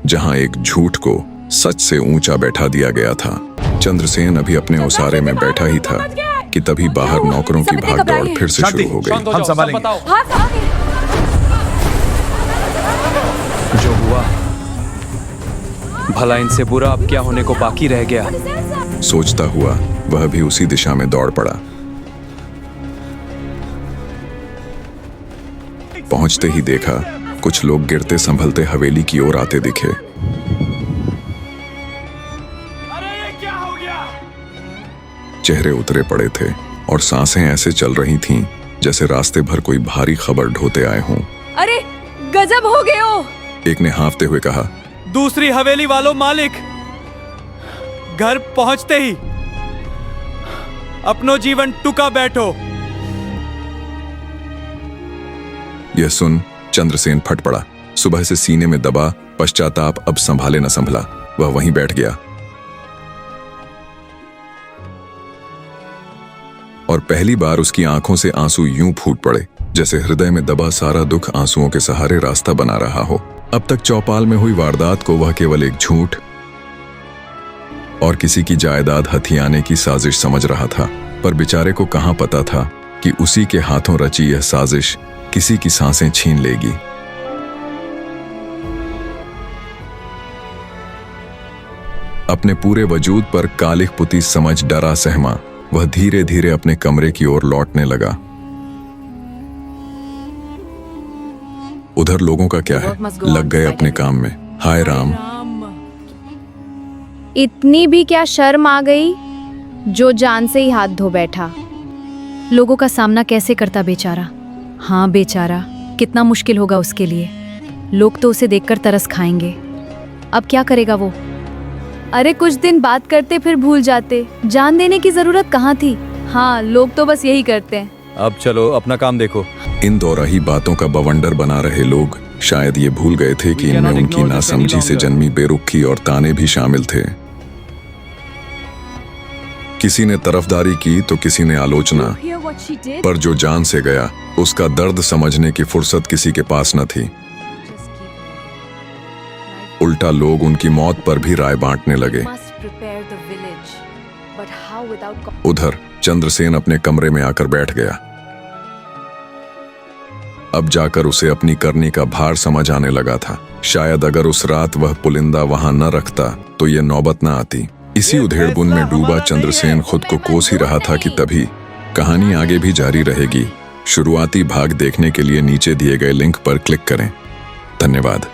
जहां एक झूठ को सच से ऊंचा बैठा दिया गया था। चंद्रसेन अभी अपने ओसारे में बैठा ही था कि तभी बाहर नौकरों की भागदौड़ फिर से शुरू हो गई। हम संभालेंगे। जो हुआ भला इनसे बुरा अब क्या होने को बाकी रह गया। सोचता हुआ वह भी उसी दिशा में दौड़ पड़ा। पहुंचते ही देखा कुछ लोग गिरते संभलते हवेली की ओर आते दिखे। चेहरे उतरे पड़े थे और सांसें ऐसे चल रही थीं जैसे रास्ते भर कोई भारी खबर ढोते आए हों। अरे गजब हो गए हो। एक ने हाँफते हुए कहा, दूसरी हवेली वालों मालिक, घर पहुंचते ही अपनो जीवन टुका बैठो। यह सुन चंद्रसेन फट पड़ा। सुबह से सीने में दबा पश्चाताप अब संभाले न संभला। वह वहीं बैठ गया और पहली बार उसकी आंखों से आंसू यूं फूट पड़े जैसे हृदय में दबा सारा दुख आंसुओं के सहारे रास्ता बना रहा हो। अब तक चौपाल में हुई वारदात को वह केवल एक झूठ और किसी की जायदाद हथियाने की साजिश समझ रहा था, पर बेचारे को कहां पता था कि उसी के हाथों रची यह साजिश किसी की सांसें छीन लेगी। अपने पूरे वजूद पर कालिख पुती समझ डरा सहमा वह धीरे धीरे अपने कमरे की ओर लौटने लगा। उधर लोगों का क्या है, लग गए अपने काम में। हाय राम। इतनी भी क्या शर्म आ गई जो जान से ही हाथ धो बैठा। लोगों का सामना कैसे करता बेचारा। हाँ बेचारा, कितना मुश्किल होगा उसके लिए। लोग तो उसे देखकर तरस खाएंगे। अब क्या करेगा वो। अरे कुछ दिन बात करते फिर भूल जाते। जान देने की जरूरत कहाँ थी। हाँ, लोग तो बस यही करते हैं। अब चलो अपना काम देखो। इन दोराही बातों का बवंडर बना रहे लोग शायद ये भूल गए थे कि इनमें उनकी नासमझी से जन्मी बेरुखी और ताने भी शामिल थे। किसी ने तरफदारी की तो किसी ने आलोचना, पर जो जान से गया उसका दर्द समझने की फुर्सत किसी के पास न थी। उल्टा लोग उनकी मौत पर भी राय बांटने लगे। उधर चंद्रसेन अपने कमरे में आकर बैठ गया। अब जाकर उसे अपनी करनी का भार समझ आने लगा था। शायद अगर उस रात वह पुलिंदा वहां न रखता तो ये नौबत न आती। इसी उधेड़बुन में डूबा चंद्रसेन खुद को कोस ही रहा था कि तभी कहानी आगे भी जारी रहेगी। शुरुआती भाग देखने के लिए नीचे दिए गए लिंक पर क्लिक करें। धन्यवाद।